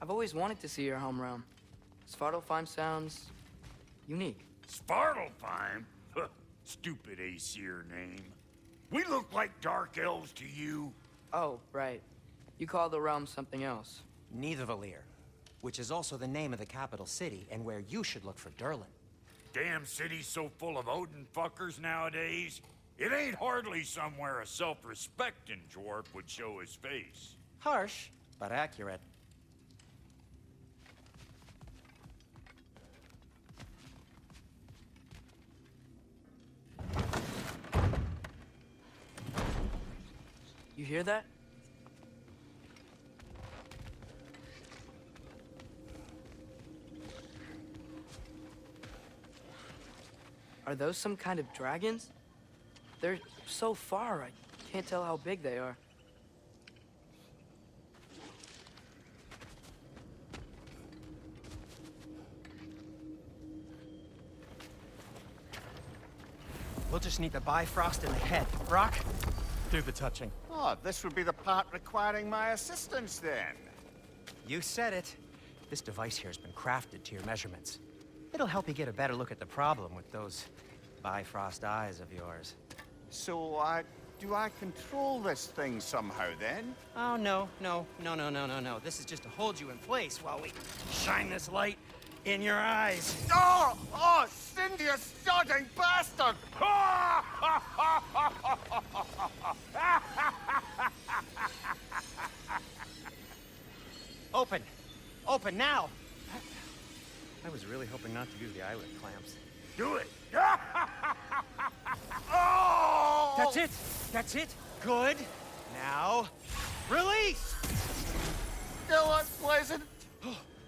I've always wanted to see your home realm. Svartalfheim sounds unique. Svartalfheim? Stupid Aesir name. We look like dark elves to you? Oh, right. You call the realm something else. Nidavellir, which is also the name of the capital city and where you should look for Durlin. Damn city's so full of Odin fuckers nowadays. It ain't hardly somewhere a self-respecting dwarf would show his face. Harsh, but accurate. You hear that? Are those some kind of dragons? They're so far, I can't tell how big they are. We'll just need the Bifrost in the head. Brock, do the touching. Oh, this would be the part requiring my assistance then. You said it. This device here has been crafted to your measurements. It'll help you get a better look at the problem with those Bifrost eyes of yours. So, do I control this thing somehow then? Oh, no. This is just to hold you in place while we shine this light in your eyes. Oh, Cindy, you sodding bastard! Open! Open now! I was really hoping not to use the eyelid clamps. Do it! Oh! That's it! That's it! Good! Now, release! Still unpleasant.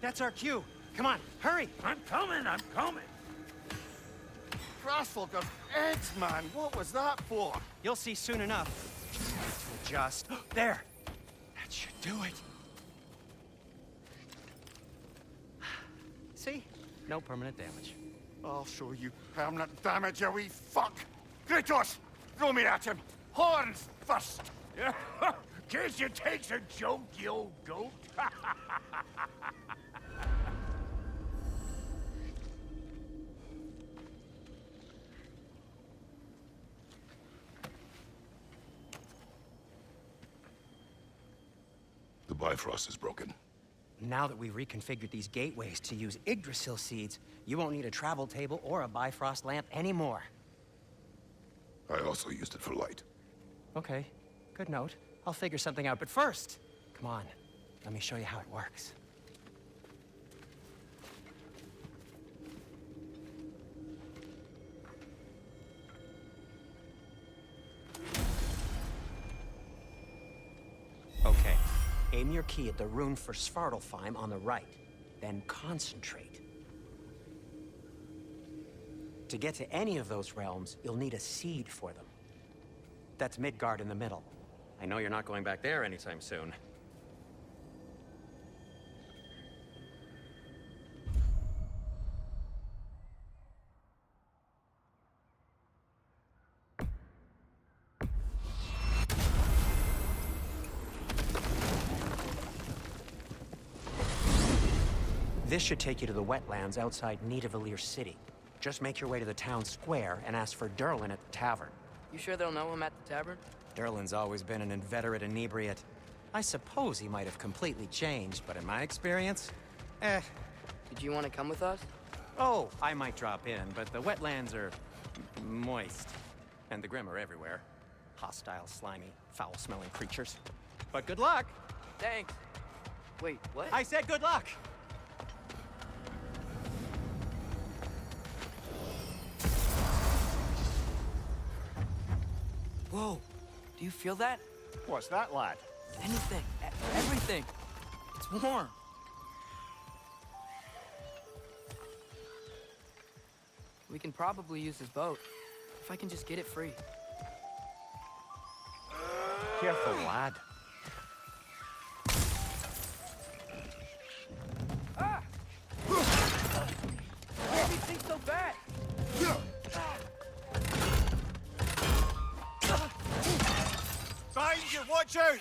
That's our cue. Come on, hurry! I'm coming! Crossfolk of eggs, man. What was that for? You'll see soon enough. Just... There! That should do it. See? No permanent damage. I'll show you permanent damage, you wee fuck. Kratos, throw me at him. Horns first. Guess you takes a joke, you old goat. The Bifrost is broken. Now that we've reconfigured these gateways to use Yggdrasil seeds, you won't need a travel table or a Bifrost lamp anymore. I also used it for light. Okay, good note. I'll figure something out, but first, come on, let me show you how it works. Okay, aim your key at the rune for Svartalfheim on the right, then concentrate. To get to any of those realms, you'll need a seed for them. That's Midgard in the middle. I know you're not going back there anytime soon. This should take you to the wetlands outside Nidavellir City. Just make your way to the town square and ask for Durlin at the tavern. You sure they'll know him at the tavern? Durlin's always been an inveterate inebriate. I suppose he might have completely changed, but in my experience, Did you want to come with us? Oh, I might drop in, but the wetlands are moist. And the Grim are everywhere. Hostile, slimy, foul-smelling creatures. But good luck! Thanks. Wait, what? I said good luck! Whoa, do you feel that? What's that, lad? Anything, everything. It's warm. We can probably use this boat, if I can just get it free. Careful, lad. Ah! Why are these things so bad? Behind you, watch out!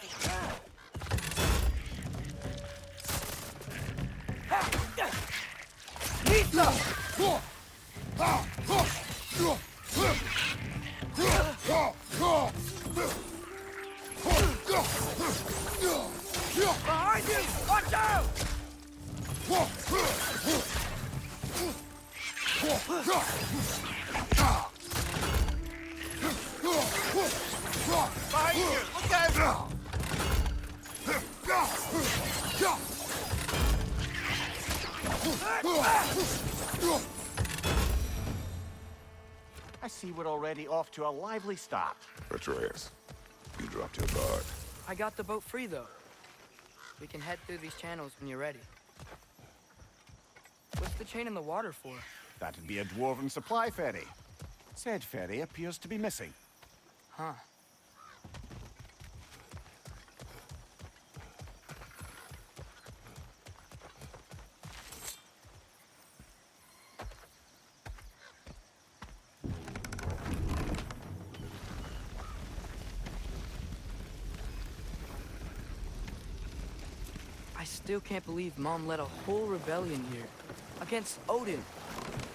Behind you! Watch out! Behind you! Look out! I see we're already off to a lively start. Atreus, you dropped your guard. I got the boat free, though. We can head through these channels when you're ready. What's the chain in the water for? That'd be a dwarven supply ferry. Said ferry appears to be missing. Huh. I still can't believe Mom led a whole rebellion here against Odin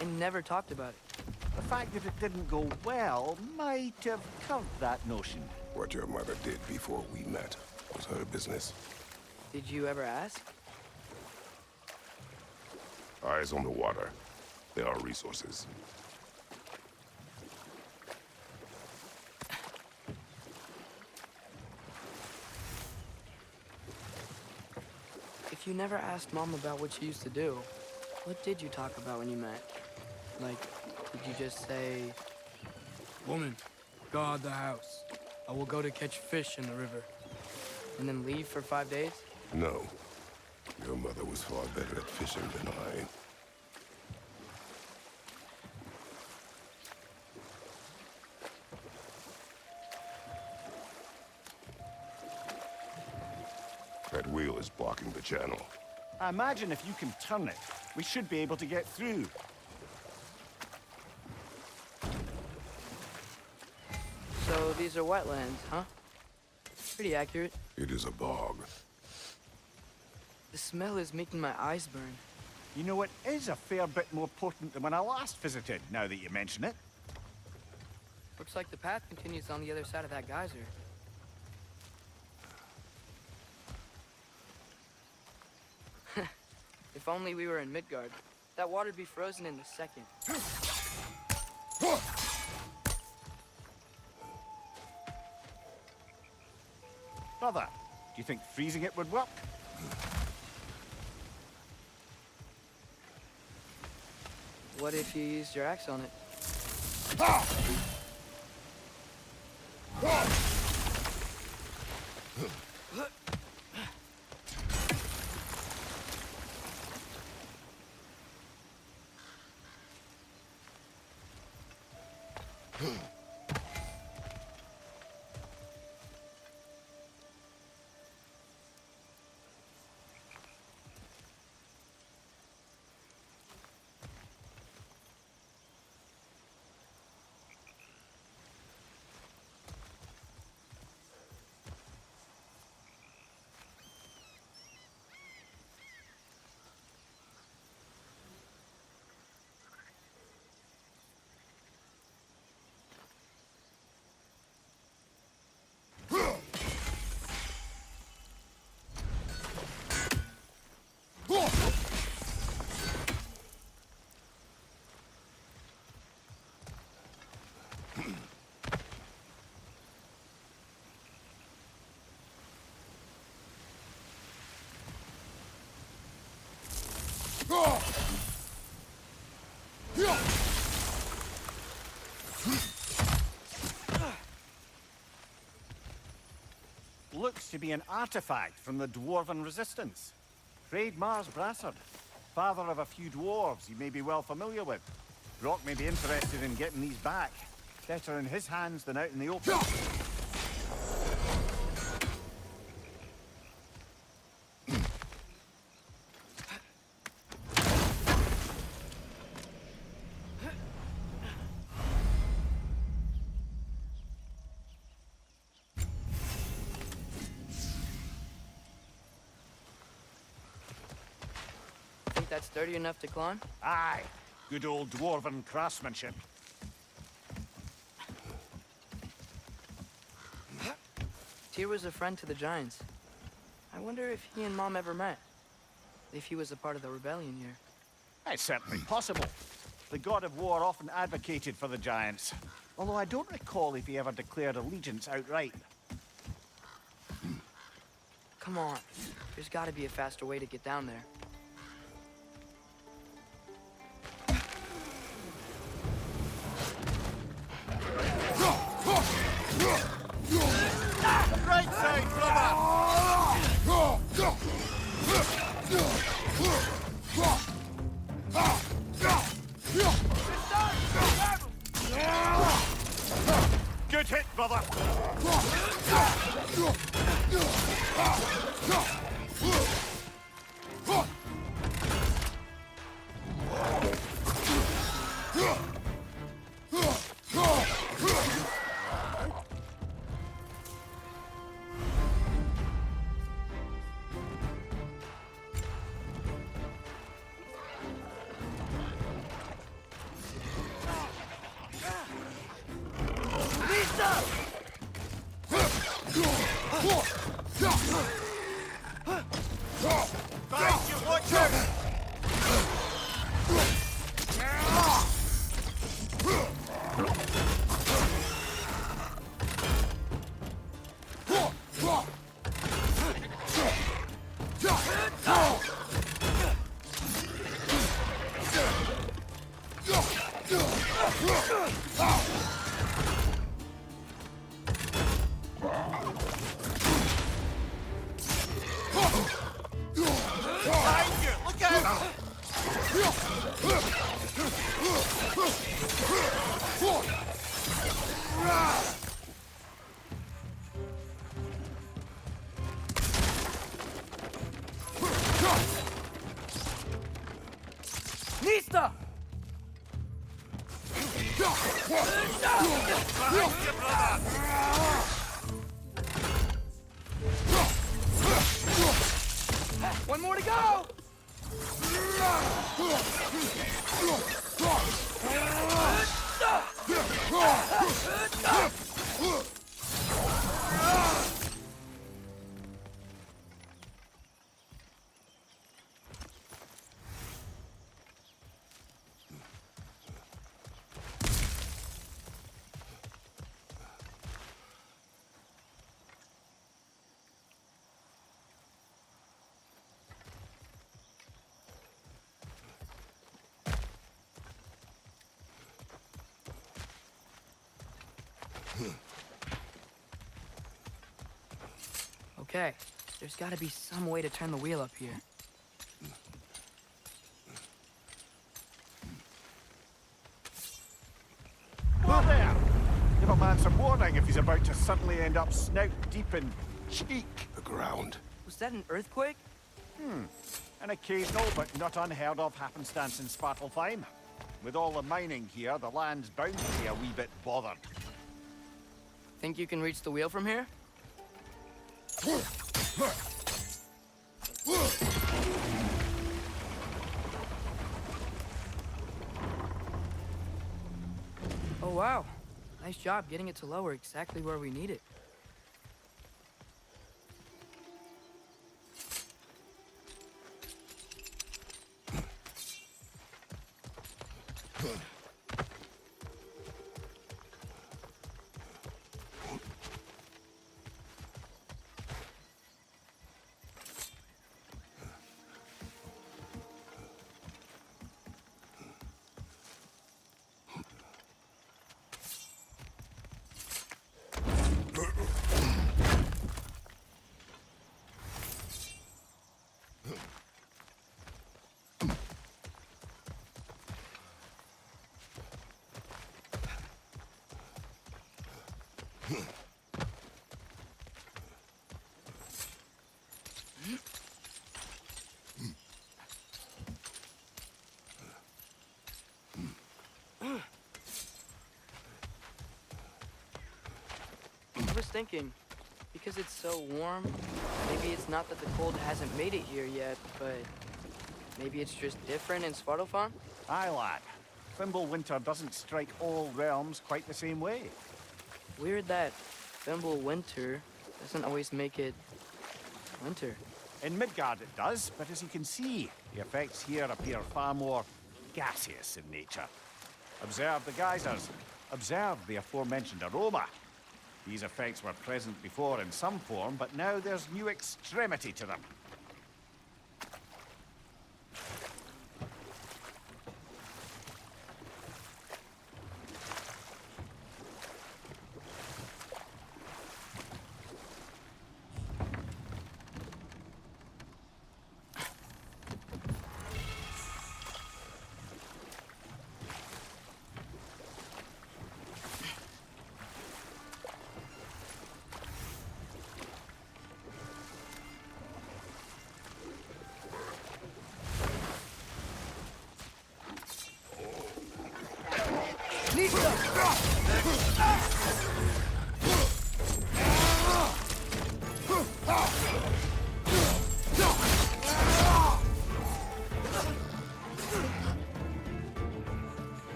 and never talked about it. The fact that it didn't go well might have curved that notion. What your mother did before we met was her business. Did you ever ask? Eyes on the water. There are resources. If you never asked Mom about what she used to do, what did you talk about when you met? Like, did you just say, "Woman, guard the house. I will go to catch fish in the river," and then leave for 5 days? No. Your mother was far better at fishing than I. That wheel is blocking the channel. I imagine if you can turn it, we should be able to get through. So these are wetlands, huh? Pretty accurate. It is a bog. The smell is making my eyes burn. You know, it is a fair bit more potent than when I last visited, now that you mention it. Looks like the path continues on the other side of that geyser. If only we were in Midgard. That water'd be frozen in a second. Brother, do you think freezing it would work? What if you used your axe on it? Looks to be an artifact from the Dwarven Resistance. Trade Mars Brassard, father of a few dwarves you may be well familiar with. Brock may be interested in getting these back. Better in his hands than out in the open. that sturdy enough to climb? Aye. Good old dwarven craftsmanship. Tyr was a friend to the Giants. I wonder if he and Mom ever met. If he was a part of the rebellion here. It's certainly possible. The god of war often advocated for the Giants. Although I don't recall if he ever declared allegiance outright. Come on. There's gotta be a faster way to get down there. Right side, brother! Good hit, brother! Guys, you watch out! Behind you! Look out! Nista! Behind you, brother! One more to go! Okay, there's gotta be some way to turn the wheel up here. Who there? Give a man some warning if he's about to suddenly end up snout deep in cheek. The ground. Was that an earthquake? An occasional but not unheard of happenstance in Svartalfheim. With all the mining here, the land's bound to be a wee bit bothered. Think you can reach the wheel from here? Oh wow, nice job getting it to lower exactly where we need it. I was thinking, because it's so warm, maybe it's not that the cold hasn't made it here yet, but Maybe it's just different in Svartalfheim? Aye, lad. Winter doesn't strike all realms quite the same way. Weird that Winter doesn't always make it winter. In Midgard it does, but as you can see, the effects here appear far more gaseous in nature. Observe the geysers. Observe the aforementioned aroma. These effects were present before in some form, but now there's new extremity to them.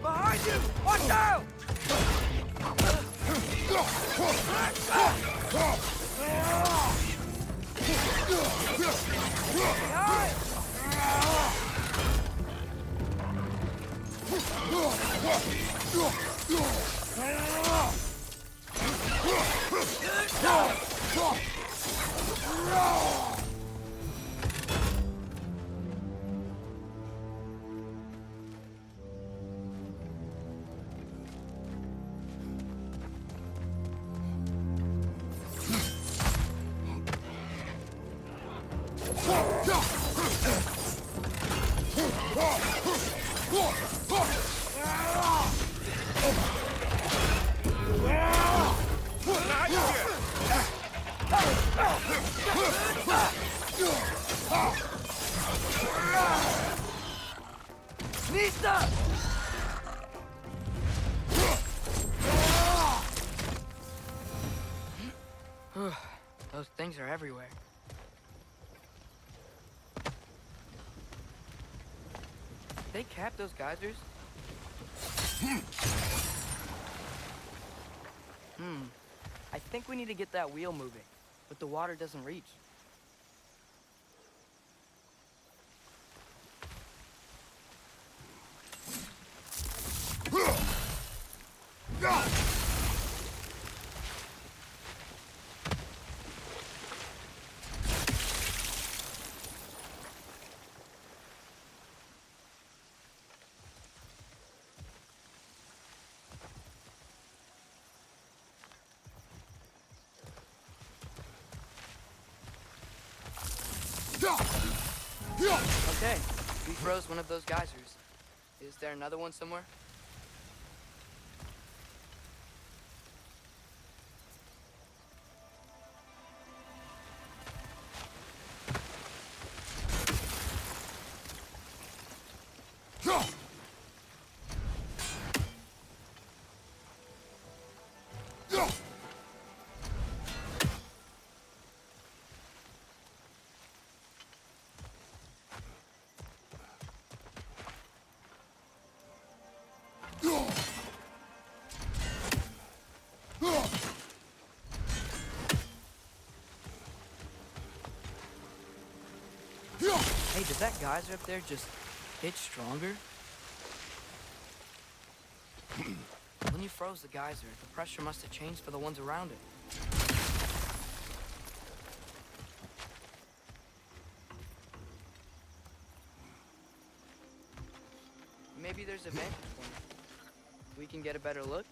Behind you! Watch out! Those things are everywhere. They cap those geysers? I think we need to get that wheel moving, but the water doesn't reach. Okay, we froze one of those geysers. Is there another one somewhere? Hey, does that geyser up there just get stronger? When you froze the geyser, the pressure must have changed for the ones around it. Maybe there's a vantage point. We can get a better look.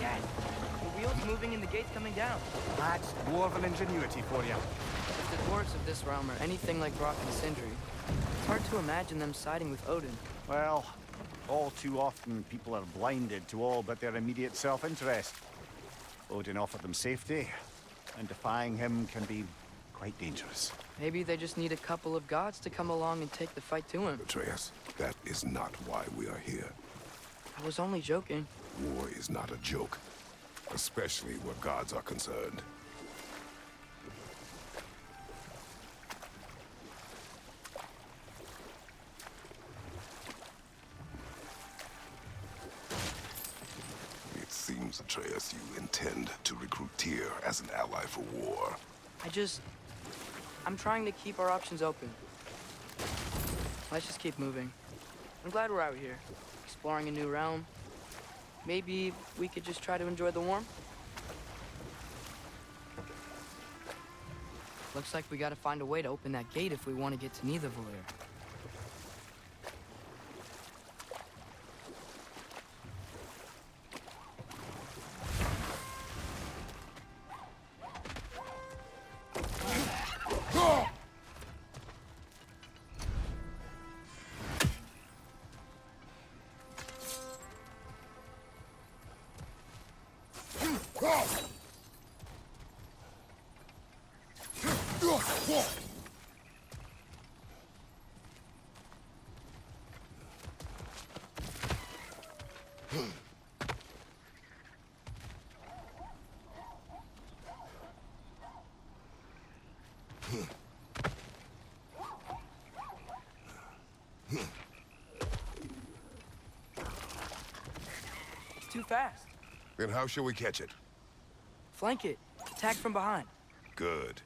Yes! The wheel's moving and the gate's coming down. That's dwarven ingenuity for you. If the dwarves of this realm are anything like Brock and Sindri, it's hard to imagine them siding with Odin. Well, all too often people are blinded to all but their immediate self-interest. Odin offered them safety, and defying him can be quite dangerous. Maybe they just need a couple of gods to come along and take the fight to him. Atreus, that is not why we are here. I was only joking. War is not a joke, especially where gods are concerned. seems, Atreus, you intend to recruit Tyr as an ally for war. I'm trying to keep our options open. Let's just keep moving. I'm glad we're out here, exploring a new realm. Maybe we could just try to enjoy the warmth? Looks like we gotta find a way to open that gate if we want to get to Nidavellir. It's too fast. Then how shall we catch it? Flank it. Attack from behind. Good.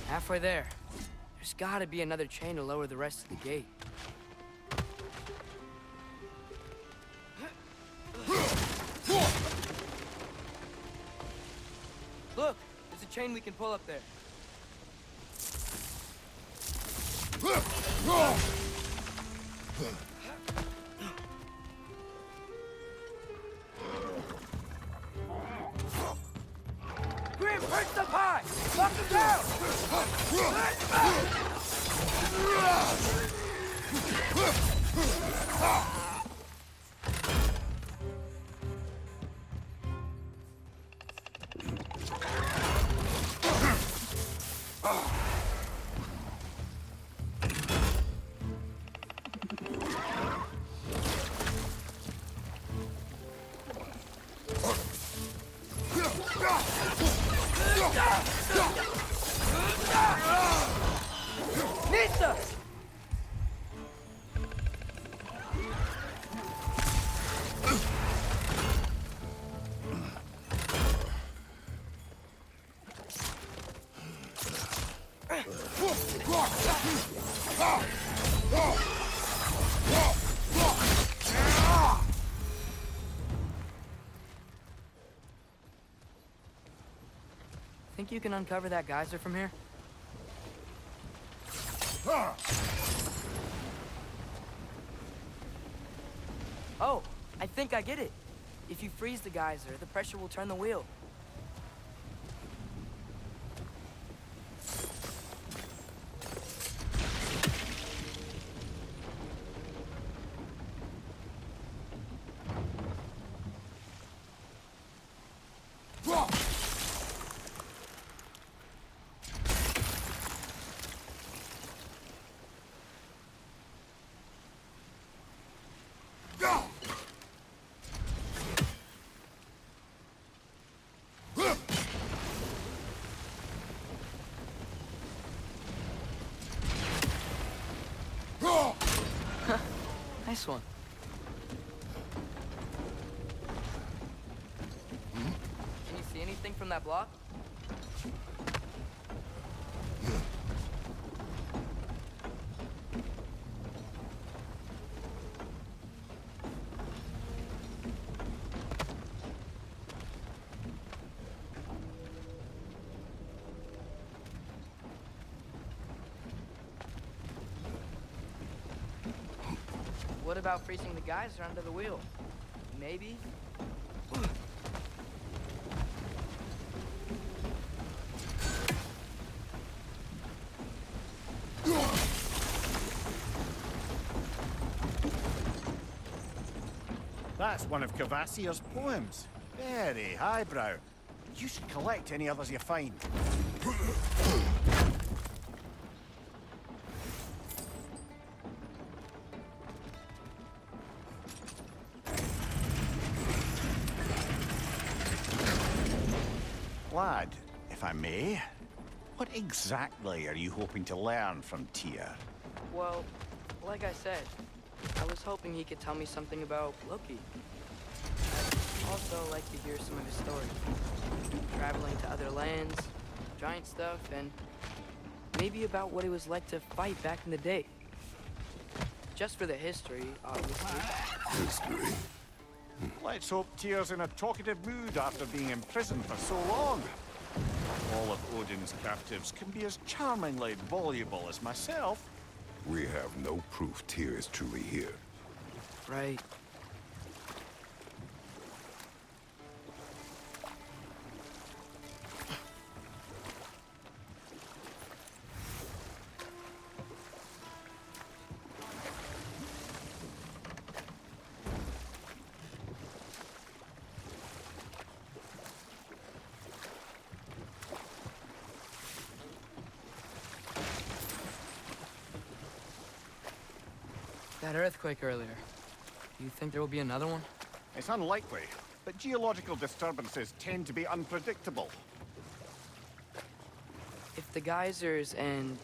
Halfway there. There's gotta be another chain to lower the rest of the gate. Look! There's a chain we can pull up there. Grim, perch up high! Knock him down! Nissa! Think you can uncover that geyser from here? Oh, I think I get it. If you freeze the geyser, the pressure will turn the wheel. Nice one. Can you see anything from that block? What about freezing the geyser under the wheel? Maybe? That's one of Cavassier's poems. Very highbrow. You should collect any others you find. Lad, if I may, what exactly are you hoping to learn from Tyr? Well, like I said, I was hoping he could tell me something about Loki. I'd also like to hear some of his stories. Traveling to other lands, giant stuff, and maybe about what it was like to fight back in the day. Just for the history, obviously. History. Let's hope Tyr's in a talkative mood after being imprisoned for so long. All of Odin's captives can be as charmingly voluble as myself. We have no proof Tyr is truly here. Right. That earthquake earlier. Do you think there will be another one? It's unlikely, but geological disturbances tend to be unpredictable. If the geysers and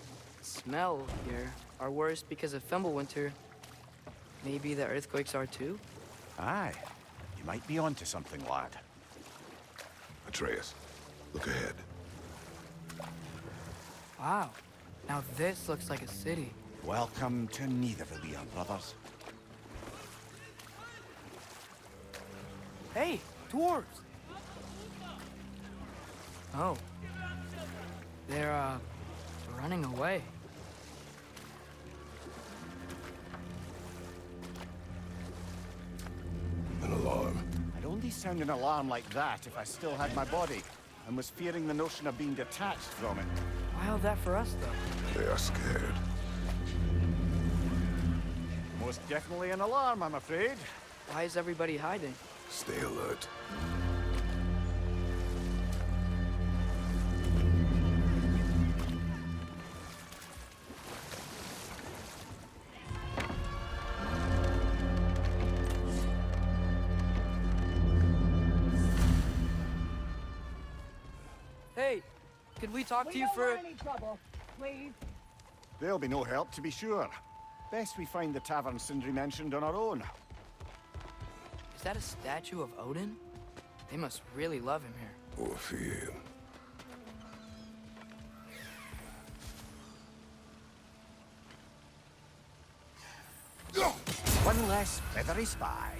smell here are worse because of Fimbulwinter, maybe the earthquakes are too? Aye, you might be onto something, lad. Atreus, look ahead. Wow. Now this looks like a city. Welcome to Nidavellir, brothers. Hey, dwarves! Oh. They're, running away. An alarm. I'd only sound an alarm like that if I still had my body, and was fearing the notion of being detached from it. Wild that for us, though. They are scared. Most definitely an alarm, I'm afraid. Why is everybody hiding? Stay alert. Hey, could we talk to you for... any trouble, please. There'll be no help, to be sure. Best we find the tavern Sindri mentioned on our own. Is that a statue of Odin? They must really love him here. Or fear him. One less feathery spy.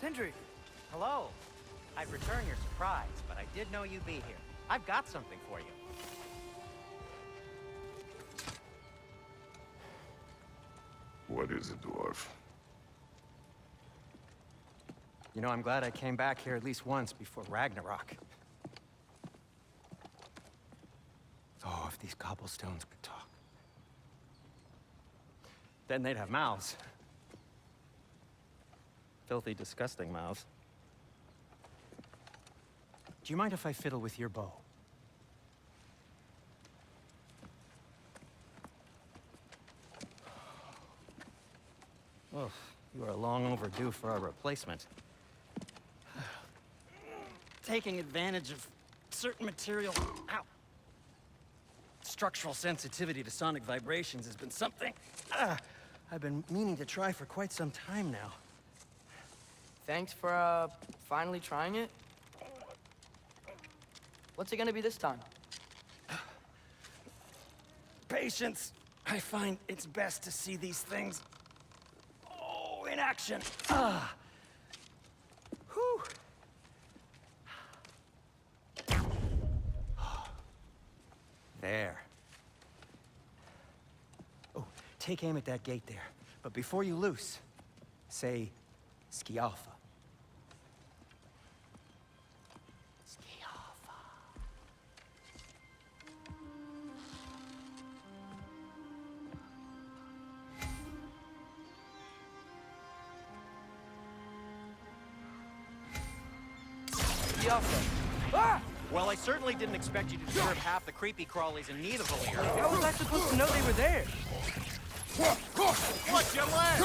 Sindri! Hello. I'd return your surprise, but I did know you'd be here. I've got something for you. What is it, dwarf? You know, I'm glad I came back here at least once before Ragnarok. Oh, if these cobblestones could talk. Then they'd have mouths. Filthy, disgusting mouths. Do you mind if I fiddle with your bow? Oh, you are long overdue for a replacement. Taking advantage of certain material. Ow! Structural sensitivity to sonic vibrations has been something I've been meaning to try for quite some time now. Thanks for, finally trying it. What's it gonna be this time? Patience. I find it's best to see these things, in action. Whew. There. Oh, take aim at that gate there. But before you loose, say, Skialfa. Skialfa. Yalfa. Ah! Well, I certainly didn't expect you to disturb half the creepy crawlies in Nidavellir. How was I supposed to know they were there? Watch your leg!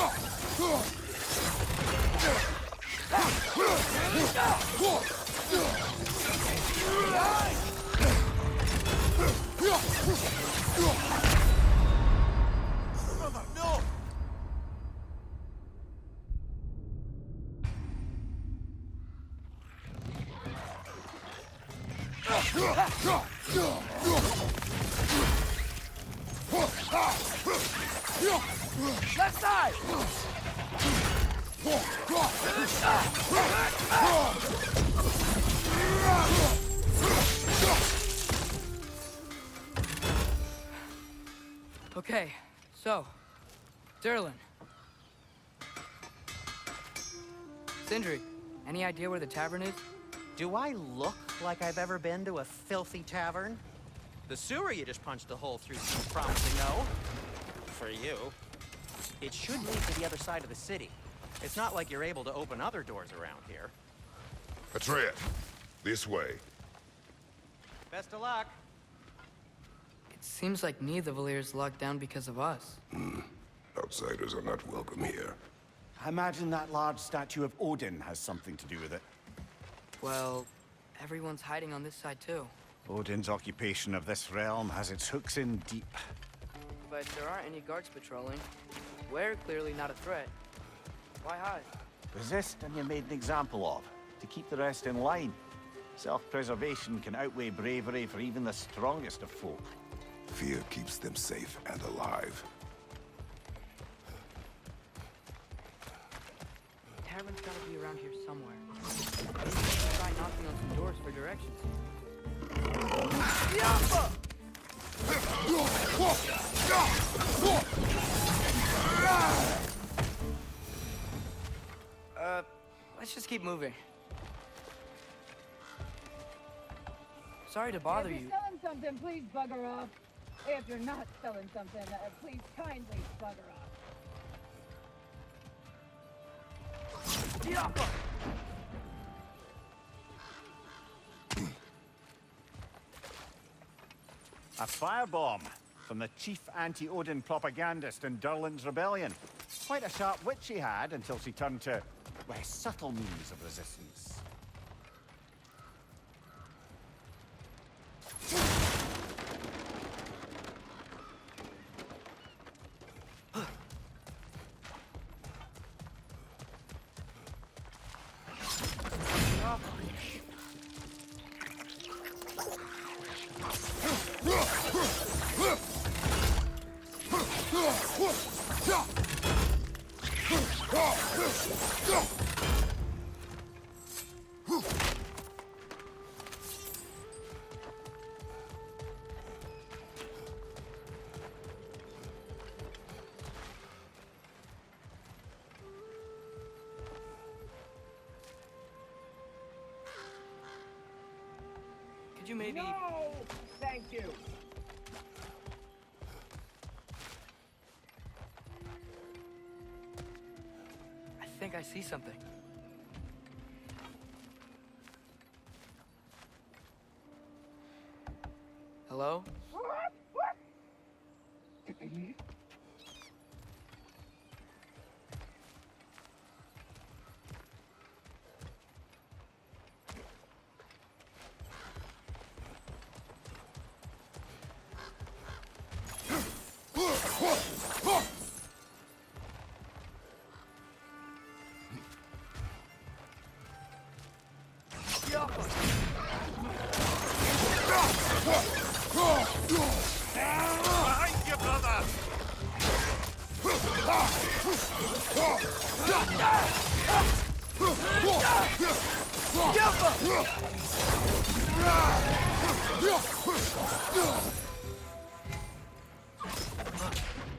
Left side! Okay, so, Derlin. Sindri, any idea where the tavern is? Do I look like I've ever been to a filthy tavern? The sewer you just punched a hole through seems promising, no? For you. It should lead to the other side of the city. It's not like you're able to open other doors around here. Atreus, this way. Best of luck. It seems like neither of Valyr's locked down because of us. Outsiders are not welcome here. I imagine that large statue of Odin has something to do with it. Well, everyone's hiding on this side too. Odin's occupation of this realm has its hooks in deep. But there aren't any guards patrolling. We're clearly not a threat. Why hide? Resist and you're made an example of, to keep the rest in line. Self-preservation can outweigh bravery for even the strongest of folk. Fear keeps them safe and alive. Tavern's gotta be around here somewhere. Maybe we should try knocking on some doors for directions. Yappa! Let's just keep moving. Sorry to bother If you. you're selling something, please bugger off. If you're not selling something, please kindly bugger off. Yappa! A firebomb from the chief anti-Odin propagandist in Durlin's rebellion. Quite a sharp wit she had until she turned to, well, subtle means of resistance. Could you maybe... No! Thank you. I think I see something. Hello? Behind you, brother!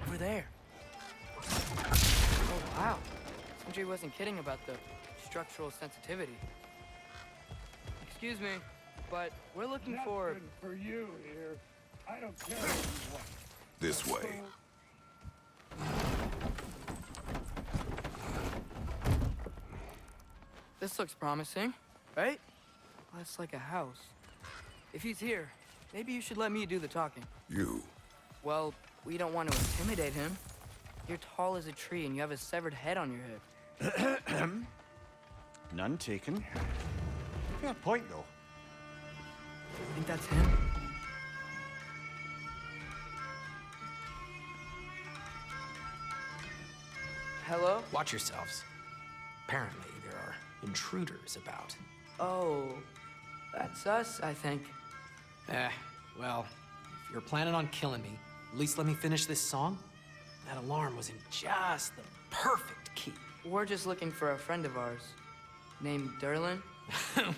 Over there. Oh, wow. Sindri wasn't kidding about the structural sensitivity. Excuse me, but we're looking for... Nothing for you here. I don't care what you want. This way. This looks promising, right? Well, that's like a house. If he's here, maybe you should let me do the talking. You. Well, we don't want to intimidate him. You're tall as a tree and you have a severed head on your head. None taken. Fair point, though. Think that's him? Hello? Watch yourselves. Apparently, there are intruders about. Oh, that's us, I think. Well, if you're planning on killing me, at least let me finish this song. That alarm was in just the perfect key. We're just looking for a friend of ours named Derlin.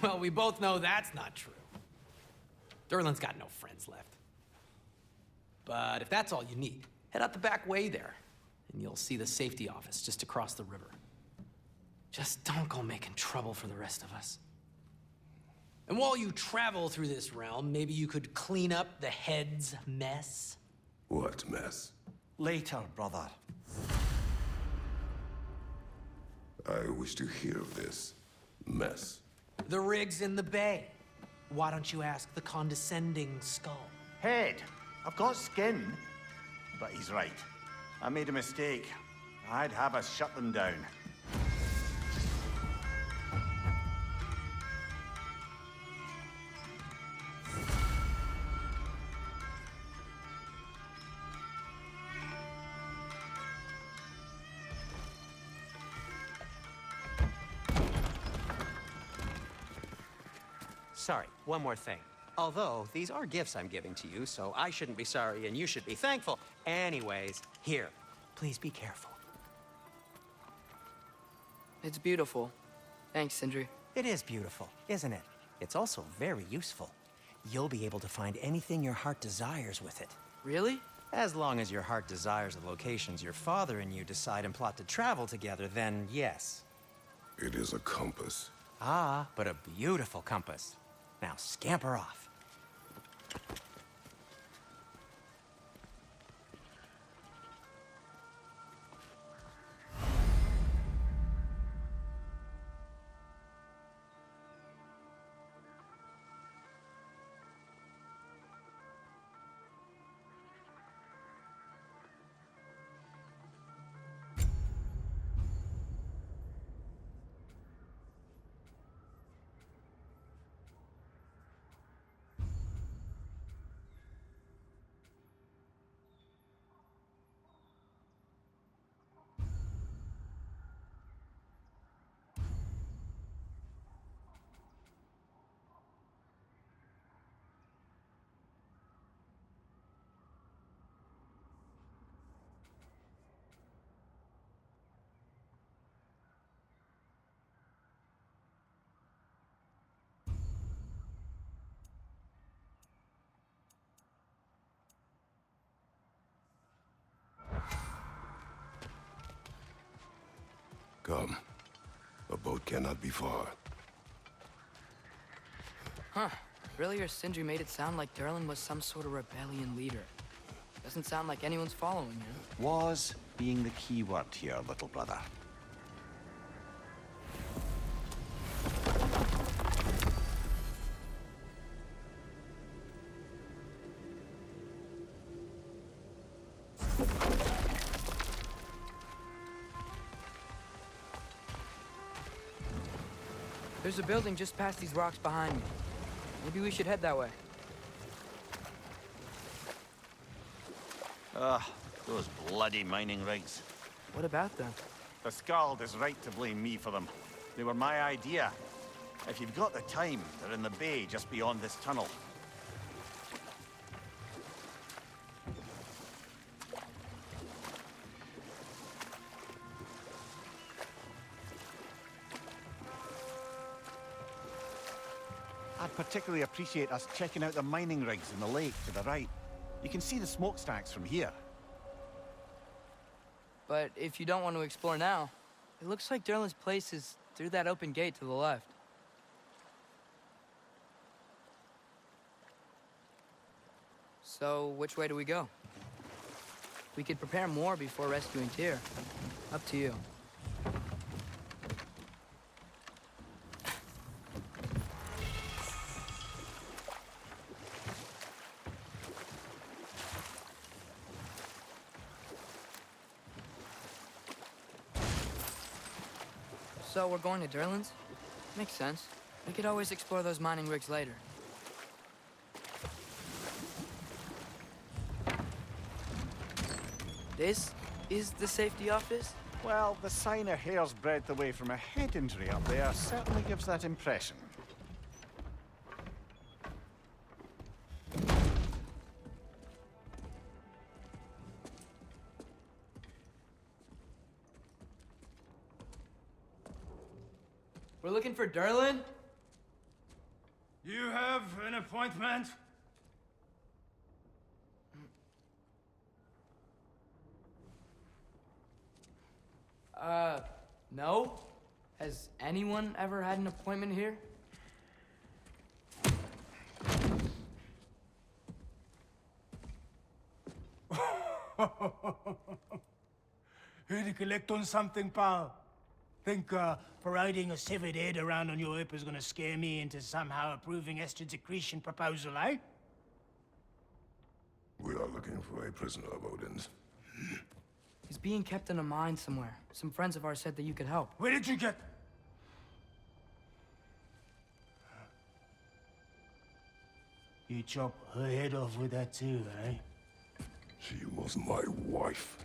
Well, we both know that's not true. Derlin's got no friends left. But if that's all you need, head out the back way there, and you'll see the safety office just across the river. Just don't go making trouble for the rest of us. And while you travel through this realm, maybe you could clean up the head's mess? What mess? Later, brother. I wish to hear of this mess. The rig's in the bay. Why don't you ask the condescending skull? Head, I've got skin. But he's right. I made a mistake. I'd have us shut them down. Sorry, one more thing. Although, these are gifts I'm giving to you, so I shouldn't be sorry and you should be thankful. Anyways, here, please be careful. It's beautiful. Thanks, Sindri. It is beautiful, isn't it? It's also very useful. You'll be able to find anything your heart desires with it. Really? As long as your heart desires the locations your father and you decide and plot to travel together, then yes. It is a compass. Ah, but a beautiful compass. Now scamper off. Come. A boat cannot be far. Huh. Earlier, Sindri made it sound like Derlin was some sort of rebellion leader. Doesn't sound like anyone's following him. Was being the key word here, little brother. There's a building just past these rocks behind me. Maybe we should head that way. Those bloody mining rigs. What about them? The Skald is right to blame me for them. They were my idea. If you've got the time, they're in the bay just beyond this tunnel. I'd particularly appreciate us checking out the mining rigs in the lake to the right. You can see the smokestacks from here. But if you don't want to explore now, it looks like Derlin's place is through that open gate to the left. So, which way do we go? We could prepare more before rescuing Tyr. Up to you. So we're going to Derlin's? Makes sense. We could always explore those mining rigs later. This is the safety office? Well, the sign a hair's breadth away from a head injury up there certainly gives that impression. We're looking for Derlin? You have an appointment? No? Has anyone ever had an appointment here? Here to collect on something, pal? Think, parading a severed head around on your hip is gonna scare me into somehow approving Estrid's accretion proposal, eh? We are looking for a prisoner of Odin's. He's being kept in a mine somewhere. Some friends of ours said that you could help. Where did you get... You chop her head off with that too, eh? She was my wife.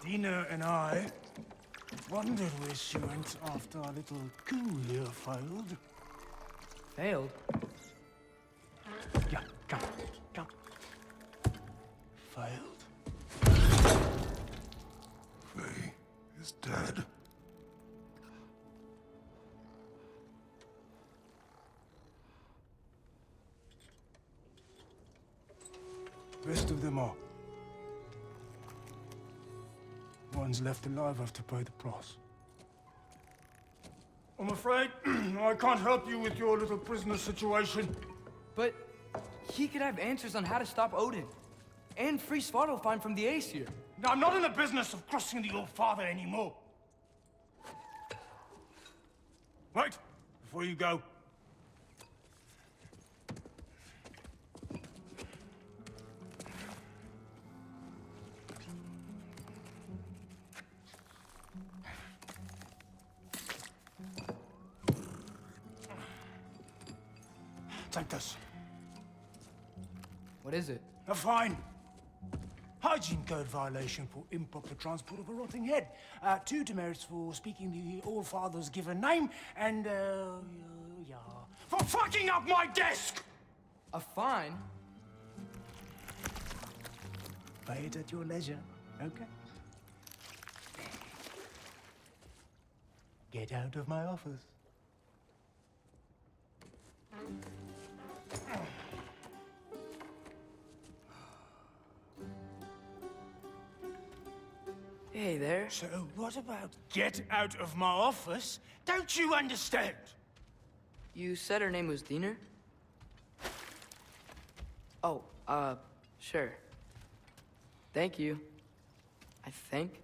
Dina and I wondered where she went after our little coup here failed. Failed? Yeah, come. Failed. Faye is dead. Rest of them are. Ones left alive have to pay the price. I'm afraid I can't help you with your little prisoner situation. But he could have answers on how to stop Odin. And free Svartalfheim from the Aesir. Now, I'm not in the business of crossing the old father anymore. Right, before you go. Take this. What is it? A fine. Hygiene code violation for improper transport of a rotting head. 2 demerits for speaking the All-Father's given name, and, yeah. For fucking up my desk! A fine? Pay it at your leisure, okay? Get out of my office. Hey there. So what about get out of my office? Don't you understand? You said her name was Diener? Oh, sure. Thank you. I think.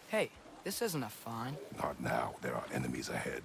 Hey, this isn't a fine. Not now. There are enemies ahead.